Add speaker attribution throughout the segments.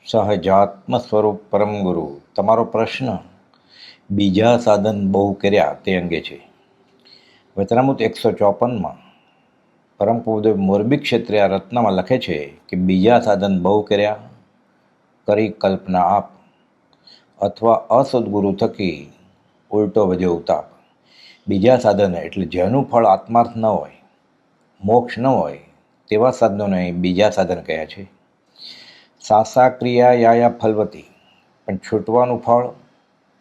Speaker 1: સહજાત્મ સ્વરૂપ પરમ ગુરુ. તમારો પ્રશ્ન બીજા સાધન બહુ કર્યા તે અંગે છે. વચનામૃત 154માં પરમ પૂજ્ય મોરબી ક્ષેત્રે આ રત્નમાં લખે છે કે બીજા સાધન બહુ કર્યા કરી કલ્પના આપ, અથવા અસદગુરુ થકી ઉલટો વજ્યો ઉતાપ. બીજા સાધન એટલે જેનું ફળ આત્માર્થ ન હોય, મોક્ષ ન હોય તેવા સાધનોને બીજા સાધન કહ્યા છે. સાસા ક્રિયા યા ફલવતી, પણ છૂટવાનું ફળ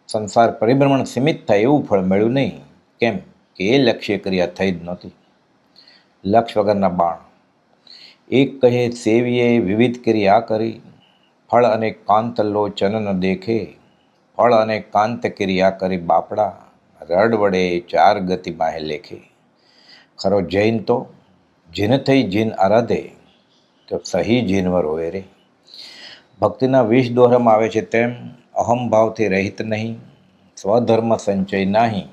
Speaker 1: સંસાર પરિભ્રમણ સીમિત થાય એવું ફળ મળ્યું નહીં. કેમ કે એ લક્ષ્ય ક્રિયા થઈ જ નહોતી. લક્ષ વગરના બાણ. એક કહે સેવીએ વિવિધ ક્રિયા કરી, ફળ અને કાંત લોચન ન દેખે. ફળ અને કાંત ક્રિયા કરી બાપડા, રડ વડે ચાર ગતિ માહે લેખે. ખરો જૈન તો જીન થઈ જીન આરાધે, તો સહી જીનવર હોય રે. ભક્તિના 20 દોહરામાં આવે છે તેમ અહમભાવથી રહિત નહીં, સ્વધર્મ સંચય નહીં,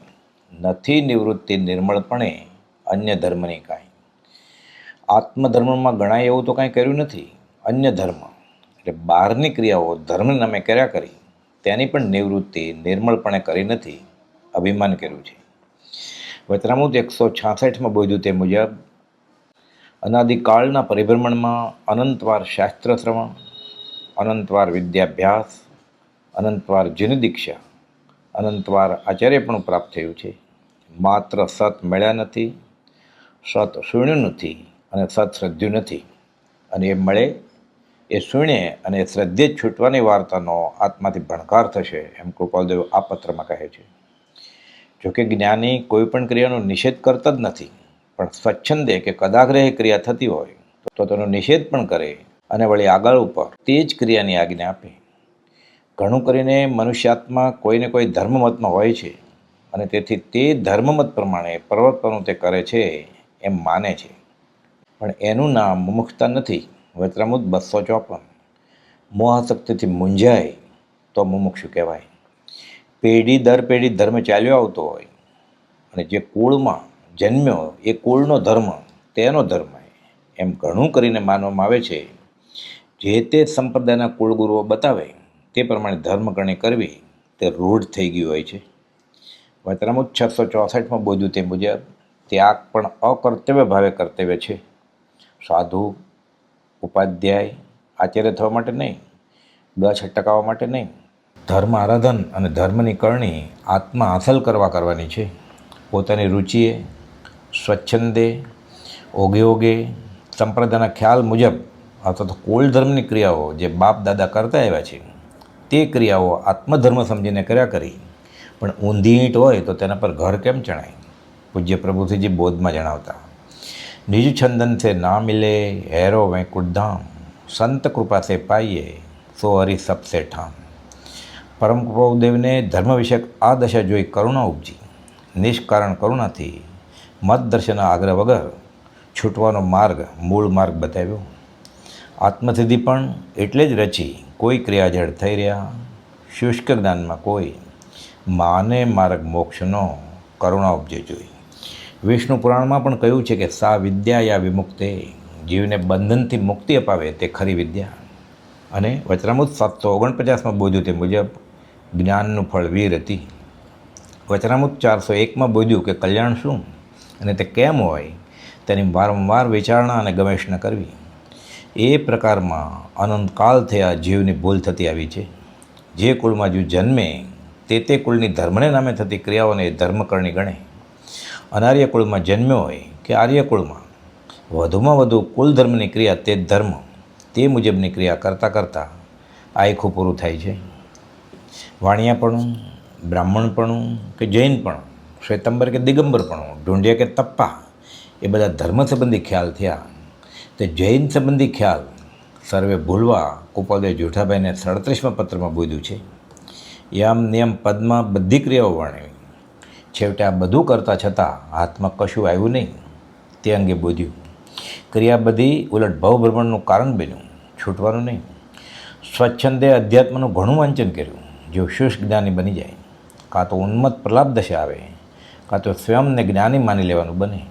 Speaker 1: નથી નિવૃત્તિ નિર્મળપણે અન્ય ધર્મની કાંઈ. આત્મધર્મમાં ગણાય એવું તો કાંઈ કર્યું નથી. અન્ય ધર્મ એટલે બહારની ક્રિયાઓ ધર્મ નામે કર્યા કરી, તેની પણ નિવૃત્તિ નિર્મળપણે કરી નથી, અભિમાન કર્યું છે. વચનામૃત 166માં બોધ્યું તે મુજબ અનાદિકાળના પરિભ્રમણમાં અનંતવાર શાસ્ત્ર શ્રવણ, અનંતવાર વિદ્યાભ્યાસ, અનંતવાર જીન દીક્ષા, અનંતવાર આચાર્યપણું પ્રાપ્ત થયું છે. માત્ર સત મળ્યા નથી, સત શૂન્યું નથી અને સત શ્રદ્ધ્યું નથી. અને એ મળે એ શૂન્ય અને શ્રદ્ધે જ છૂટવાની વાર્તાનો આત્માથી ભણકાર થશે, એમ કૃપાલદેવ આ પત્રમાં કહે છે. જોકે જ્ઞાની કોઈ પણ ક્રિયાનો નિષેધ કરતા જ નથી, પણ સ્વચ્છંદે કે કદાગ્રહે ક્રિયા થતી હોય તો તેનો નિષેધ પણ કરે અને વળી આગળ ઉપર તે જ ક્રિયાની આજ્ઞા આપે. ઘણું કરીને મનુષ્યાત્મા કોઈને કોઈ ધર્મમતમાં હોય છે અને તેથી તે ધર્મમત પ્રમાણે પ્રવર્તવાનું તે કરે છે એમ માને છે, પણ એનું નામ મુમુક્ષતા નથી. વચનામૃત 254. મોહાસક્તિથી મૂંઝાય તો મુમુક્ષુ કહેવાય. પેઢી દર પેઢી ધર્મ ચાલ્યો આવતો હોય અને જે કુળમાં જન્મ્યો એ કુળનો ધર્મ તેનો ધર્મ એમ ઘણું કરીને માનવામાં આવે છે. જે તે સંપ્રદાયના કુળગુરુઓ બતાવે તે પ્રમાણે ધર્મકરણી કરવી તે રૂઢ થઈ ગયું હોય છે. વચનામૃત 664માં બોધ્યું તે મુજબ ત્યાગ પણ અકર્તવ્ય ભાવે કર્તવ્ય છે. સાધુ, ઉપાધ્યાય, આચાર્ય થવા માટે નહીં, ગચ્છ ટકાવવા માટે નહીં. ધર્મ આરાધન અને ધર્મની કરણી આત્મા હાંસલ કરવાની છે. પોતાની રુચિએ, સ્વચ્છંદે, ઓગે સંપ્રદાયના ખ્યાલ મુજબ અથવા તો કુળ ધર્મની ક્રિયાઓ જે બાપ દાદા કરતા આવ્યા છે તે ક્રિયાઓ આત્મધર્મ સમજીને કર્યા કરી, પણ ઊંધી ઈંટ હોય તો તેના પર ઘર કેમ ચણાય? પૂજ્ય પ્રભુજીજી બોધમાં જણાવતા, નિજ છંદન સે ના મિલે હેરો વૈકુંઠ ધામ, સંત કૃપા સે પાઈએ સો હરિ સબસે ઠામ. પરમ કૃપાદેવને ધર્મ વિષયક આ દશા જોઈ કરુણા ઉપજી. નિષ્કારણ કરુણાથી મત દર્શનના આગ્રહ વગર છૂટવાનો માર્ગ, મૂળ માર્ગ બતાવ્યો. આત્મસિદ્ધિ પણ એટલે જ રચી કોઈ ક્રિયાજળ થઈ રહ્યા, શુષ્ક જ્ઞાનમાં કોઈ માને માર્ગ મોક્ષનો કરુણા ઉપજે જોઈ. વિષ્ણુ પુરાણમાં પણ કહ્યું છે કે સા વિદ્યા યા વિમુક્તે, જીવને બંધનથી મુક્તિ અપાવે તે ખરી વિદ્યા. અને વચનામૃત 749માં બોધ્યું તે મુજબ જ્ઞાનનું ફળ વીર હતી. વચનામૃત 401માં બોધ્યું કે કલ્યાણ શું અને તે કેમ હોય તેની વારંવાર વિચારણા અને ગવેષણા કરવી. એ પ્રકારમાં અનંતકાળ થયા જીવની ભૂલ થતી આવી છે. જે કુળમાં જીવ જન્મે તે કુળની ધર્મને નામે થતી ક્રિયાઓને ધર્મકરણી ગણે. અનાર્ય કુળમાં જન્મ્યો હોય કે આર્ય કુળમાં, વધુમાં વધુ કુલ ધર્મની ક્રિયા તે ધર્મ તે મુજબની ક્રિયા કરતાં આખું પૂરું થાય છે. વાણિયાપણું, બ્રાહ્મણપણું કે જૈનપણું, શ્વેતંબર કે દિગંબરપણું, ઢૂંઢિયા કે તપ્પા, એ બધા ધર્મ સંબંધી ખ્યાલ થયા. તે જૈન સંબંધી ખ્યાલ સર્વે ભૂલવા કૃપાલદેવ જેઠાભાઈને 37મા પત્રમાં બોધ્યું છે. યમ નિયમ પદમાં બધી ક્રિયાઓ વર્ણવી. છેવટે આ બધું કરતાં છતાં હાથમાં કશું આવ્યું નહીં તે અંગે બોધ્યું. ક્રિયા બધી ઉલટ ભવભ્રમણનું કારણ બન્યું, છૂટવાનું નહીં. સ્વચ્છંદે અધ્યાત્મનું ઘણું વાંચન કર્યું. જો શુષ્ક જ્ઞાની બની જાય, કાં તો ઉન્મત્ત પ્રલાપ દશા આવે, કાં તો સ્વયંને જ્ઞાની માની લેવાનું બને.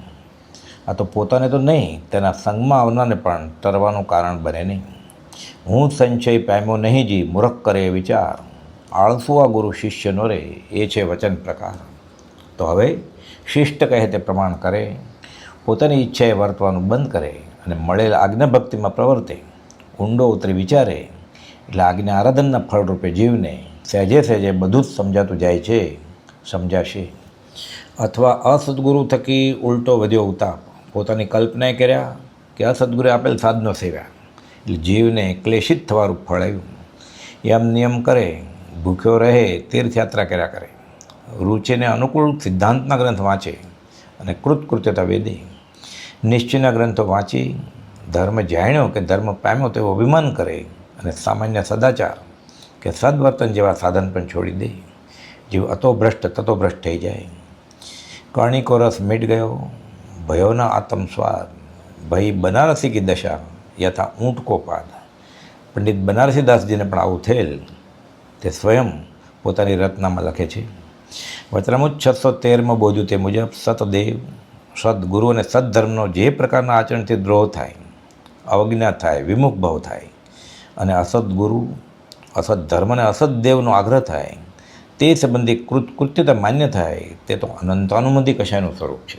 Speaker 1: આ તો પોતાને તો નહીં, તેના સંગમાં આવનારને પણ તરવાનું કારણ બને નહીં. હું સંશય પામ્યો નહીં જી મૂર્ખ કરે વિચાર, આળસુ આ ગુરુ શિષ્ય નો રે એ છે વચન પ્રકાર. તો હવે શિષ્ટ કહે તે પ્રમાણ કરે, પોતાની ઈચ્છાએ વર્તવાનું બંધ કરે અને મળેલ આજ્ઞા ભક્તિમાં પ્રવર્તે, ઊંડો ઉતરી વિચારે, એટલે આજ્ઞા આરાધનના ફળરૂપે જીવને સહેજે સહેજે બધું જ સમજાતું જાય છે, સમજાશે. અથવા અસદગુરુ થકી ઉલટો વધ્યો ઉતાપ, પોતાની કલ્પનાએ કર્યા કે અસદગુરુએ આપેલ સાધનો સેવ્યા એટલે જીવને ક્લેશિત થવાનું ફળ આવ્યું. યમ નિયમ કરે, ભૂખ્યો રહે, તીર્થયાત્રા કર્યા કરે, રૂચિને અનુકૂળ સિદ્ધાંતના ગ્રંથ વાંચે અને કૃતકૃત્યતા વેદે, નિશ્ચયના ગ્રંથો વાંચી ધર્મ જાણ્યો કે ધર્મ પામ્યો તેવો અભિમાન કરે અને સામાન્ય સદાચાર કે સદવર્તન જેવા સાધન પણ છોડી દે, જીવ અતો ભ્રષ્ટ તતો ભ્રષ્ટ થઈ જાય. કર્ણિકો રસ મીટ ગયો, ભયોના આત્મ સ્વાદ, ભય બનારસી કી દશા યથા ઊંટ કો પાદ. પંડિત બનારસીદાસજીને પણ આવું થયેલ તે સ્વયં પોતાની રત્નામાં લખે છે. વચનામૃત 613માં બોધ્યું તે મુજબ સતદેવ, સદગુરુ અને સદધર્મનો જે પ્રકારના આચરણથી દ્રોહ થાય, અવજ્ઞા થાય, વિમુખ ભાવ થાય અને અસદગુરુ, અસદધર્મ અને અસદદેવનો આગ્રહ થાય, તે સંબંધી કૃત્યતા માન્ય થાય, તે તો અનંતાનુમતિ કશાયનું સ્વરૂપ છે.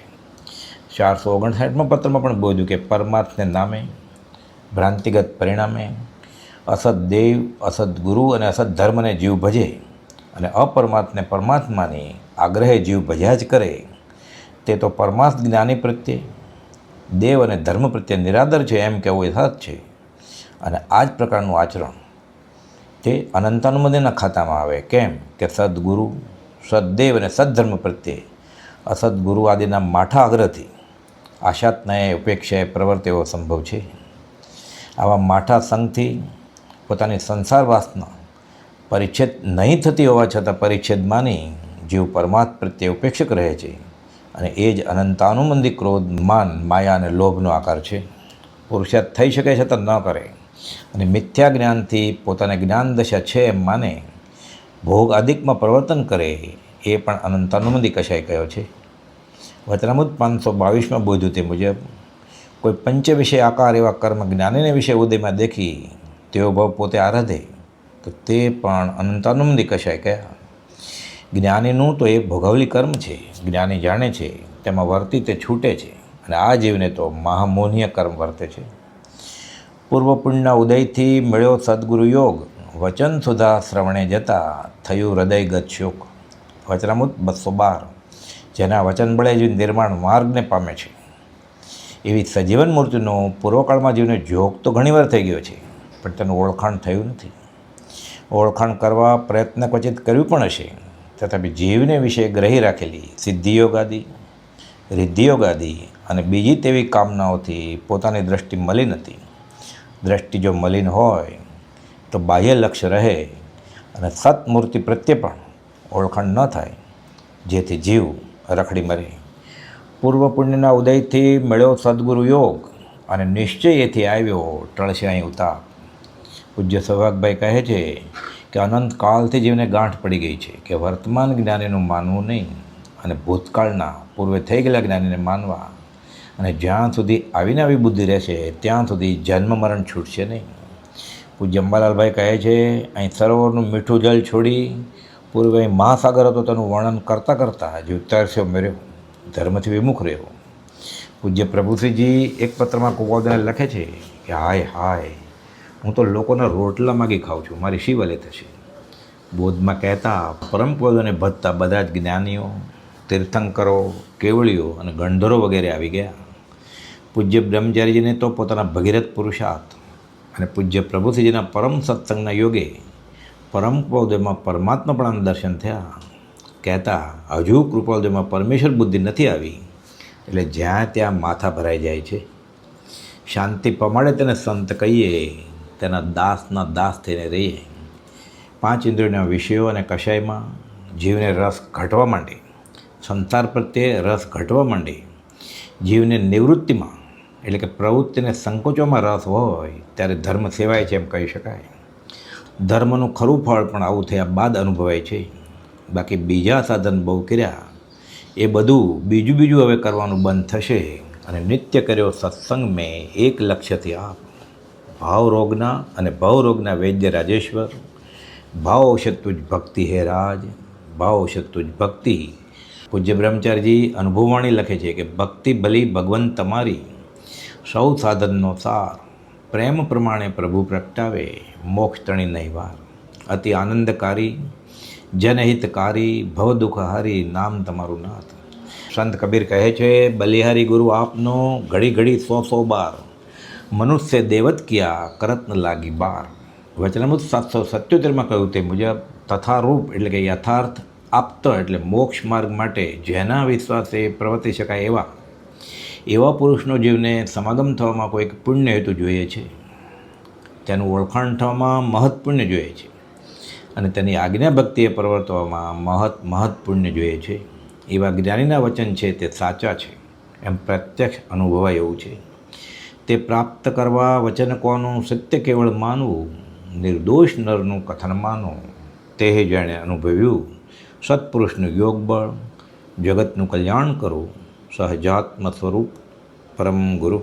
Speaker 1: 459માં પત્રમાં પણ બોધ્યું કે પરમાર્થને નામે, ભ્રાંતિગત પરિણામે અસદદેવ, અસદગુરુ અને અસદધર્મને જીવ ભજે અને અપરમાર્થને પરમાત્માની આગ્રહે જીવ ભજ્યા જ કરે, તે તો પરમાર્થ જ્ઞાની પ્રત્યે, દેવ અને ધર્મ પ્રત્યે નિરાદર છે એમ કહેવું યથાર્થ છે. અને આ જ પ્રકારનું આચરણ તે અનંતાનુમતિના ખાતામાં આવે. કેમ કે સદગુરુ, સદદેવ અને સદધર્મ પ્રત્યે અસદગુરુ આદિના માઠા આગ્રહથી આશાત્નાએ ઉપેક્ષાએ પ્રવર્તે એવો સંભવ છે. આવા માઠા સંઘથી પોતાની સંસાર વાસના પરિચ્છેદ નહીં થતી હોવા છતાં પરિચ્છેદ માની જીવ પરમાત્મા પ્રત્યે ઉપેક્ષક રહે છે અને એ જ અનંતાનુમંદી ક્રોધ, માન, માયા અને લોભનો આકાર છે. પુરુષાર્થ થઈ શકે છતાં ન કરે અને મિથ્યા જ્ઞાનથી પોતાને જ્ઞાન દશા છે એમ માને, ભોગ આદિકમાં પ્રવર્તન કરે, એ પણ અનંતાનુમંદી કશાય કયો છે. વચનામૃત 522માં બોધ્યું તે મુજબ કોઈ પંચ વિષય આકાર એવા કર્મ જ્ઞાનીને વિશે ઉદયમાં દેખી તેઓ ભાવ પોતે આરાધે તો તે પણ અનંતાનુમંદી કશાય કયા. જ્ઞાનીનું તો એ ભોગવલી કર્મ છે, જ્ઞાની જાણે છે, તેમાં વર્તી તે છૂટે છે અને આ જીવને તો મહામોહનીય કર્મ વર્તે છે. પૂર્વ પુણ્યના ઉદયથી મળ્યો સદગુરુ યોગ, વચન સુધા શ્રવણે જતા થયું હૃદયગત શોક. વચનામૃત 212, જેના વચન બળે જીવ નિર્માણ માર્ગને પામે છે એવી સજીવન મૂર્તિનો પૂર્વકાળમાં જીવને જોગ તો ઘણીવાર થઈ ગયો છે, પણ તેનું ઓળખાણ થયું નથી. ઓળખાણ કરવા પ્રયત્ન ક્વચિત કર્યું પણ હશે, તથાપી જીવને વિશે ગ્રહી રાખેલી સિદ્ધિયોગ આદિ, રિદ્ધિયોગ આદિ અને બીજી તેવી કામનાઓથી પોતાની દૃષ્ટિ મલિન હતી. દૃષ્ટિ જો મલિન હોય તો બાહ્ય લક્ષ્ય રહે અને સત્મૂર્તિ પ્રત્યે પણ ઓળખાણ ન થાય, જેથી જીવ રખડી મરે. પૂર્વ પુણ્યના ઉદયથી મળ્યો સદગુરુ યોગ અને નિશ્ચય એથી આવ્યો ટળશે અહીં ઉતાપ. પૂજ્ય સૌભાગભાઈ કહે છે કે અનંત કાળથી જીવને ગાંઠ પડી ગઈ છે કે વર્તમાન જ્ઞાનીનું માનવું નહીં અને ભૂતકાળના પૂર્વે થઈ ગયેલા જ્ઞાનીને માનવા, અને જ્યાં સુધી આવીને આવી બુદ્ધિ રહેશે ત્યાં સુધી જન્મ મરણ છૂટશે નહીં. પૂજ્ય અંબાલાલભાઈ કહે છે અહીં સરોવરનું મીઠું જળ છોડી પૂર્વે મહાસાગર હતો તેનું વર્ણન કરતાં કરતાં જીવ તરસ્યો મર્યો, ધર્મથી વિમુખ રહ્યો. પૂજ્ય પ્રભુશ્રીજી એક પત્રમાં કુવાદને લખે છે કે હાય હાય, હું તો લોકોના રોટલા માગી ખાઉં છું, મારી શી વલે થશે. બોધમાં કહેતા પરમ પદોને ભજતા બધા જ જ્ઞાનીઓ, તીર્થંકરો, કેવળીઓ અને ગંધર્વો વગેરે આવી ગયા. પૂજ્ય બ્રહ્મચારીજીને તો પોતાના ભગીરથ પુરુષાર્થ અને પૂજ્ય પ્રભુશ્રીજીના પરમ સત્સંગના યોગે પરમ કૃપાલદેવમાં પરમાત્માપણાના દર્શન થયા. કહેતા હજુ કૃપાલદેવમાં પરમેશ્વર બુદ્ધિ નથી આવી એટલે જ્યાં ત્યાં માથા ભરાઈ જાય છે. શાંતિ પમાડે તેને સંત કહીએ, તેના દાસના દાસ થઈને રહીએ. 5 ઇન્દ્રિયોના વિષયો અને કશાયમાં જીવને રસ ઘટવા માંડે, સંસાર પ્રત્યે રસ ઘટવા માંડે. જીવને નિવૃત્તિમાં એટલે કે પ્રવૃત્તિને સંકોચોમાં રસ હોય ત્યારે ધર્મ સેવાય છે એમ કહી શકાય. ધર્મનું ખરું ફળ પણ આવું થયા બાદ અનુભવાય છે. બાકી બીજા સાધન બહુ કર્યા એ બધું બીજું હવે કરવાનું બંધ થશે અને નિત્ય કર્યો સત્સંગ મેં એક લક્ષ્યથી આપ ભાવરોગના અને ભવરોગના વૈદ્ય રાજેશ્વર, ભાવ ઔષધ તુજ ભક્તિ હે રાજ, ભાવ ઔષધ તુજ ભક્તિ. પૂજ્ય બ્રહ્મચારીજી અનુભવવાણી લખે છે કે ભક્તિ ભલી ભગવંત તમારી, સૌ સાધનનો સાર, પ્રેમ પ્રમાણે પ્રભુ પ્રગટાવે, મોક્ષ તણી નહીં વાર. અતિ આનંદકારી, જનહિતકારી, ભવ દુઃખહારી, નામ તમારું નાથ. સંત કબીર કહે છે, બલિહારી ગુરુ આપનો, ઘડી ઘડી 100 બાર, મનુષ્ય દેવત કિયા, કરત ન લાગી બાર. વચનામૃત 777માં કહ્યું તે મુજબ તથારૂપ એટલે કે યથાર્થ, આપ્ત એટલે મોક્ષ માર્ગ માટે જેના વિશ્વાસે પ્રવર્તી શકાય એવા પુરુષનો જીવને સમાગમ થવામાં કોઈક પુણ્ય હેતુ જોઈએ છે, તેનું ઓળખાણ થવામાં મહৎ પુણ્ય જોઈએ છે, અને તેની આજ્ઞા ભક્તિએ પ્રવર્તવામાં મહৎ પુણ્ય જોઈએ છે. એવા જ્ઞાનીના વચન છે તે સાચા છે એમ પ્રત્યક્ષ અનુભવાય એવું છે. તે પ્રાપ્ત કરવા વચન કોનું સત્ય કેવળ માનવું, નિર્દોષ નરનું કથન માનવું, તે જેણે અનુભવ્યું સત્પુરુષનું યોગ બળ, જગતનું કલ્યાણ કરવું, સહજાત્મ સ્વરૂપ પરમ ગુરુ.